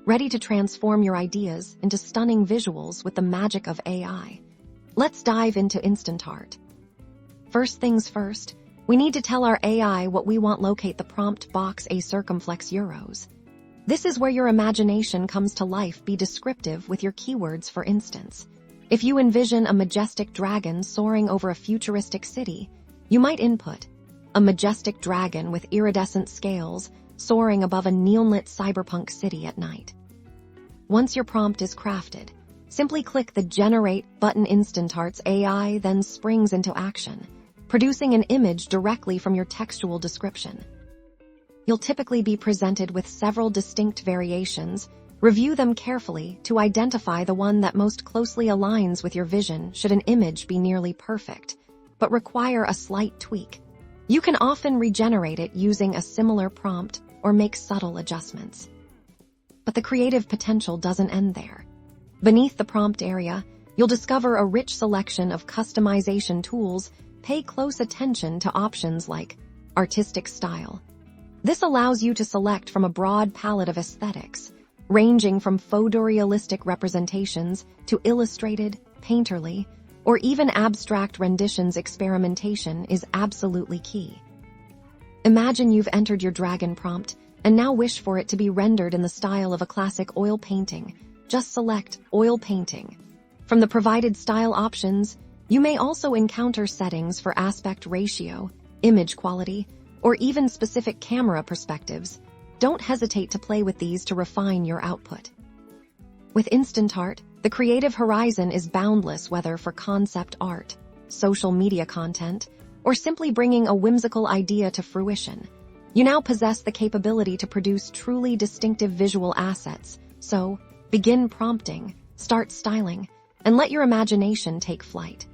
ready to transform your ideas into stunning visuals with the magic of AI. Let's dive into Instantart. First things first, we need to tell our AI what we want. Locate the prompt box a circumflex euros. This is where your imagination comes to life. Be descriptive with your keywords. For instance, if you envision a majestic dragon soaring over a futuristic city, you might input a majestic dragon with iridescent scales soaring above a neon-lit cyberpunk city at night. Once your prompt is crafted, simply click the Generate button. Instantart's AI then springs into action, producing an image directly from your textual description. You'll typically be presented with several distinct variations. Review them carefully to identify the one that most closely aligns with your vision. Should an image be nearly perfect, but require a slight tweak, you can often regenerate it using a similar prompt or make subtle adjustments. But the creative potential doesn't end there. Beneath the prompt area, you'll discover a rich selection of customization tools. Pay close attention to options like artistic style. This allows you to select from a broad palette of aesthetics, ranging from photorealistic representations to illustrated, painterly, or even abstract renditions. Experimentation is absolutely key. Imagine you've entered your dragon prompt and now wish for it to be rendered in the style of a classic oil painting. Just select oil painting. From the provided style options, you may also encounter settings for aspect ratio, image quality, or even specific camera perspectives. Don't hesitate to play with these to refine your output. With Instantart, the creative horizon is boundless, whether for concept art, social media content, or simply bringing a whimsical idea to fruition. You now possess the capability to produce truly distinctive visual assets. So, begin prompting, start styling, and let your imagination take flight.